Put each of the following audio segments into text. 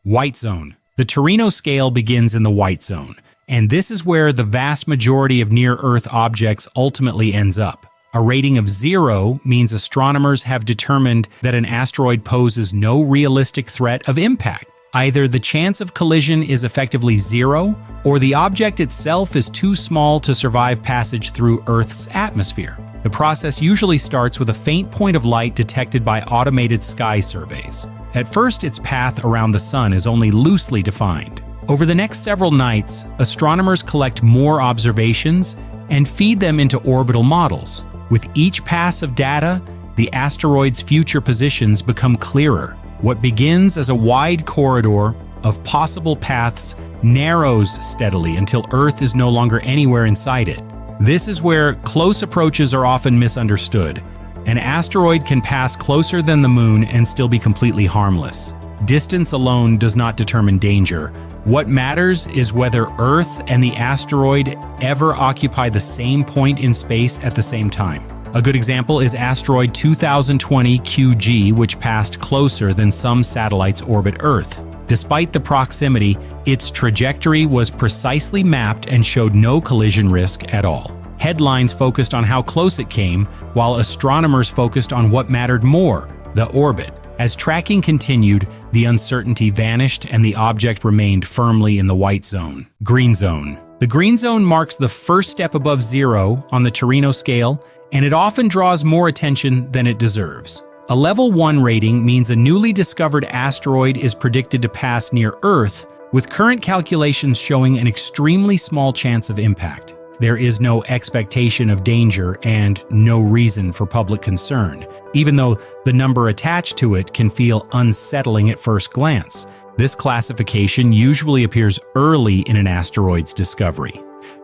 White zone. The Torino Scale begins in the white zone, and this is where the vast majority of near-Earth objects ultimately ends up. A rating of 0 means astronomers have determined that an asteroid poses no realistic threat of impact. Either the chance of collision is effectively 0, or the object itself is too small to survive passage through Earth's atmosphere. The process usually starts with a faint point of light detected by automated sky surveys. At first, its path around the Sun is only loosely defined. Over the next several nights, astronomers collect more observations and feed them into orbital models. With each pass of data, the asteroid's future positions become clearer. What begins as a wide corridor of possible paths narrows steadily until Earth is no longer anywhere inside it. This is where close approaches are often misunderstood. An asteroid can pass closer than the Moon and still be completely harmless. Distance alone does not determine danger. What matters is whether Earth and the asteroid ever occupy the same point in space at the same time. A good example is asteroid 2020 QG, which passed closer than some satellites orbit Earth. Despite the proximity, its trajectory was precisely mapped and showed no collision risk at all. Headlines focused on how close it came, while astronomers focused on what mattered more, the orbit. As tracking continued, the uncertainty vanished and the object remained firmly in the white zone. Green zone. The green zone marks the first step above 0 on the Torino Scale, and it often draws more attention than it deserves. A level 1 rating means a newly discovered asteroid is predicted to pass near Earth, with current calculations showing an extremely small chance of impact. There is no expectation of danger and no reason for public concern, even though the number attached to it can feel unsettling at first glance. This classification usually appears early in an asteroid's discovery.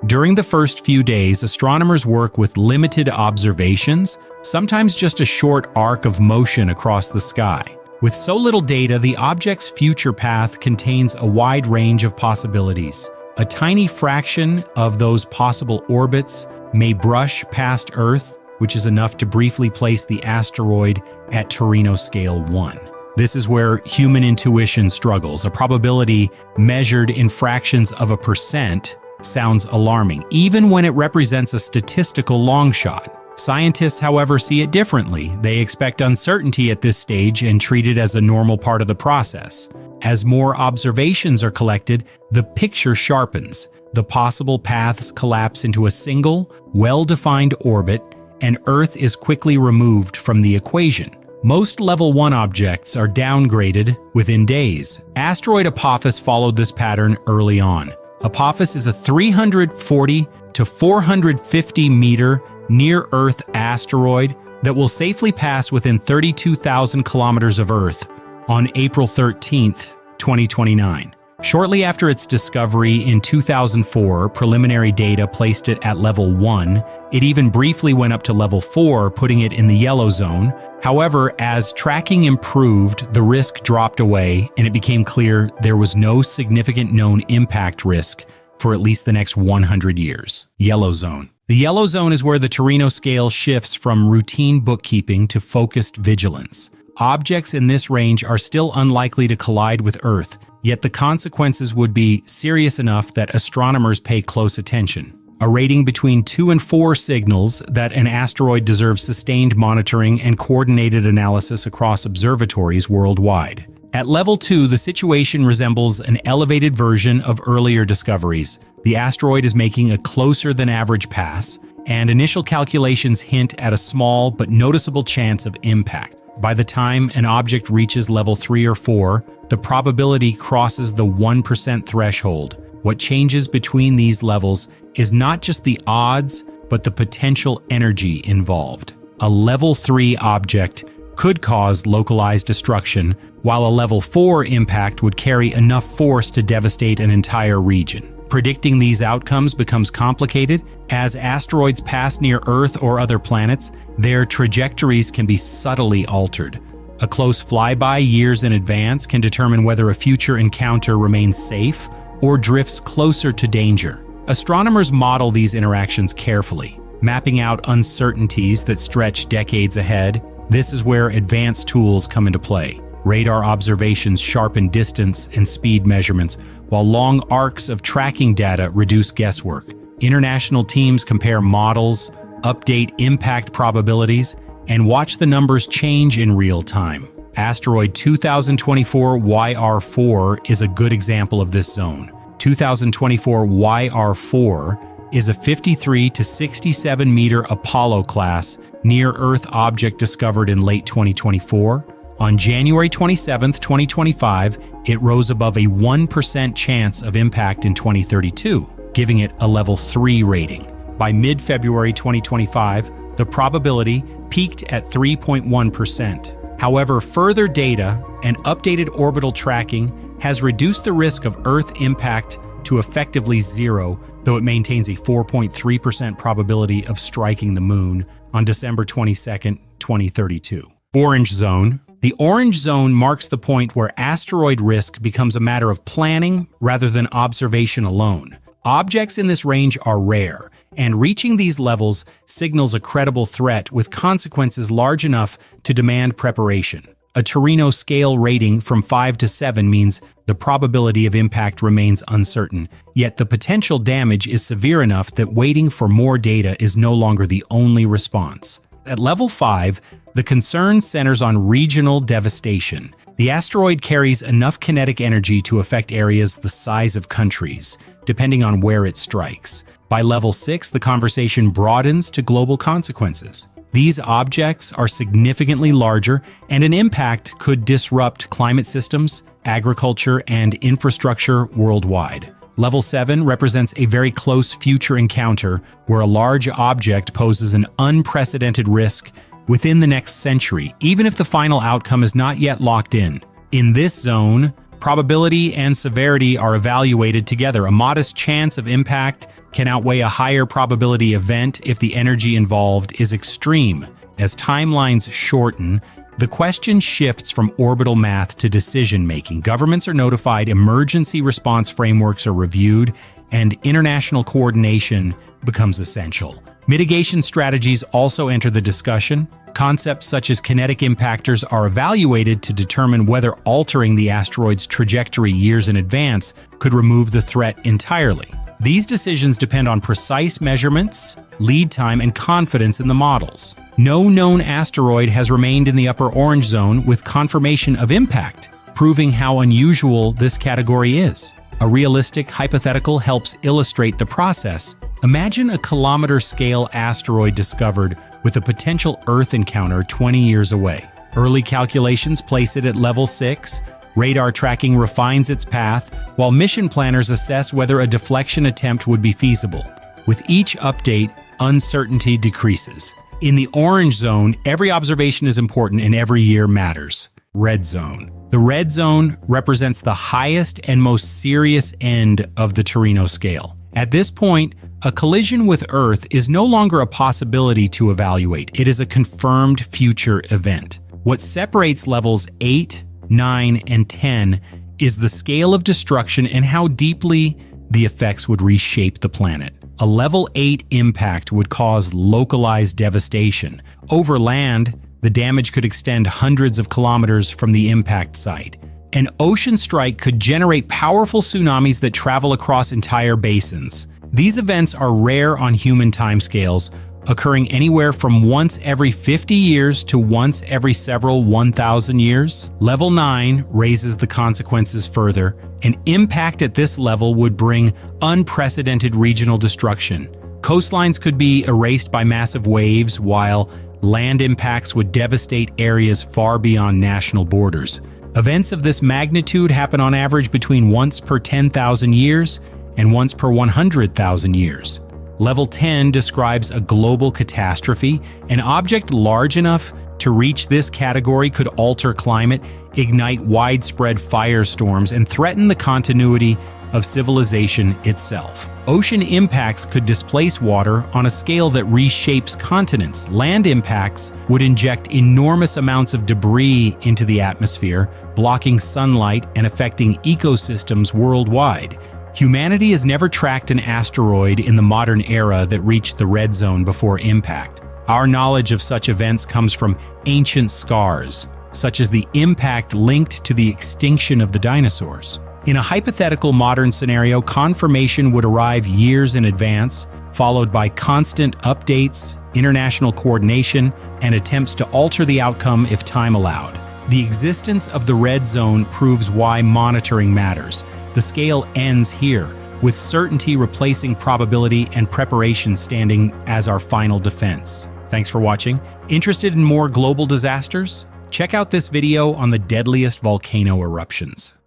During the first few days, astronomers work with limited observations, sometimes just a short arc of motion across the sky. With so little data, the object's future path contains a wide range of possibilities. A tiny fraction of those possible orbits may brush past Earth, which is enough to briefly place the asteroid at Torino Scale 1. This is where human intuition struggles. A probability measured in fractions of a percent sounds alarming, even when it represents a statistical long shot. Scientists, however, see it differently. They expect uncertainty at this stage and treat it as a normal part of the process. As more observations are collected, the picture sharpens. The possible paths collapse into a single, well-defined orbit, and Earth is quickly removed from the equation. Most Level 1 objects are downgraded within days. Asteroid Apophis followed this pattern early on. Apophis is a 340 to 450 meter near-Earth asteroid that will safely pass within 32,000 kilometers of Earth on April 13, 2029. Shortly after its discovery in 2004, preliminary data placed it at Level 1. It even briefly went up to Level 4, putting it in the yellow zone. However, as tracking improved, the risk dropped away, and it became clear there was no significant known impact risk for at least the next 100 years. Yellow zone. The yellow zone is where the Torino Scale shifts from routine bookkeeping to focused vigilance. Objects in this range are still unlikely to collide with Earth, yet the consequences would be serious enough that astronomers pay close attention. A rating between 2 and 4 signals that an asteroid deserves sustained monitoring and coordinated analysis across observatories worldwide. At Level 2, the situation resembles an elevated version of earlier discoveries. The asteroid is making a closer than average pass, and initial calculations hint at a small but noticeable chance of impact. By the time an object reaches Level 3 or 4, the probability crosses the 1% threshold. What changes between these levels is not just the odds, but the potential energy involved. A Level 3 object could cause localized destruction, while a Level 4 impact would carry enough force to devastate an entire region. Predicting these outcomes becomes complicated. As asteroids pass near Earth or other planets, their trajectories can be subtly altered. A close flyby years in advance can determine whether a future encounter remains safe or drifts closer to danger. Astronomers model these interactions carefully, mapping out uncertainties that stretch decades ahead. This is where advanced tools come into play. Radar observations sharpen distance and speed measurements, while long arcs of tracking data reduce guesswork. International teams compare models, update impact probabilities, and watch the numbers change in real time. Asteroid 2024 YR4 is a good example of this zone. 2024 YR4 is a 53 to 67 meter Apollo class near-Earth object discovered in late 2024. On January 27, 2025, it rose above a 1% chance of impact in 2032, giving it a level 3 rating. By mid-February 2025, the probability peaked at 3.1%. However, further data and updated orbital tracking has reduced the risk of Earth impact to effectively zero, though it maintains a 4.3% probability of striking the Moon on December 22, 2032. Orange Zone. The orange zone marks the point where asteroid risk becomes a matter of planning rather than observation alone. Objects in this range are rare, and reaching these levels signals a credible threat with consequences large enough to demand preparation. A Torino Scale rating from 5 to 7 means the probability of impact remains uncertain, yet the potential damage is severe enough that waiting for more data is no longer the only response. At level 5, the concern centers on regional devastation. The asteroid carries enough kinetic energy to affect areas the size of countries, depending on where it strikes. By level 6, the conversation broadens to global consequences. These objects are significantly larger, and an impact could disrupt climate systems, agriculture, and infrastructure worldwide. Level 7 represents a very close future encounter where a large object poses an unprecedented risk within the next century, even if the final outcome is not yet locked in. In this zone, probability and severity are evaluated together. A modest chance of impact can outweigh a higher probability event if the energy involved is extreme. As timelines shorten, the question shifts from orbital math to decision-making. Governments are notified, emergency response frameworks are reviewed, and international coordination becomes essential. Mitigation strategies also enter the discussion. Concepts such as kinetic impactors are evaluated to determine whether altering the asteroid's trajectory years in advance could remove the threat entirely. These decisions depend on precise measurements, lead time, and confidence in the models. No known asteroid has remained in the upper orange zone with confirmation of impact, proving how unusual this category is. A realistic hypothetical helps illustrate the process. Imagine a kilometer-scale asteroid discovered with a potential Earth encounter 20 years away. Early calculations place it at level 6. Radar tracking refines its path, while mission planners assess whether a deflection attempt would be feasible. With each update, uncertainty decreases. In the orange zone, every observation is important and every year matters. Red zone. The red zone represents the highest and most serious end of the Torino Scale. At this point, a collision with Earth is no longer a possibility to evaluate. It is a confirmed future event. What separates levels 8, 9, and 10 is the scale of destruction and how deeply the effects would reshape the planet. A level 8 impact would cause localized devastation. Over land, the damage could extend hundreds of kilometers from the impact site. An ocean strike could generate powerful tsunamis that travel across entire basins. These events are rare on human timescales, occurring anywhere from once every 50 years to once every several 1,000 years. Level 9 raises the consequences further. An impact at this level would bring unprecedented regional destruction. Coastlines could be erased by massive waves, while land impacts would devastate areas far beyond national borders. Events of this magnitude happen on average between once per 10,000 years and once per 100,000 years. Level 10 describes a global catastrophe. An object large enough to reach this category could alter climate, ignite widespread firestorms, and threaten the continuity of civilization itself. Ocean impacts could displace water on a scale that reshapes continents. Land impacts would inject enormous amounts of debris into the atmosphere, blocking sunlight and affecting ecosystems worldwide. Humanity has never tracked an asteroid in the modern era that reached the red zone before impact. Our knowledge of such events comes from ancient scars, such as the impact linked to the extinction of the dinosaurs. In a hypothetical modern scenario, confirmation would arrive years in advance, followed by constant updates, international coordination, and attempts to alter the outcome if time allowed. The existence of the red zone proves why monitoring matters. The scale ends here, with certainty replacing probability and preparation standing as our final defense. Thanks for watching. Interested in more global disasters? Check out this video on the deadliest volcano eruptions.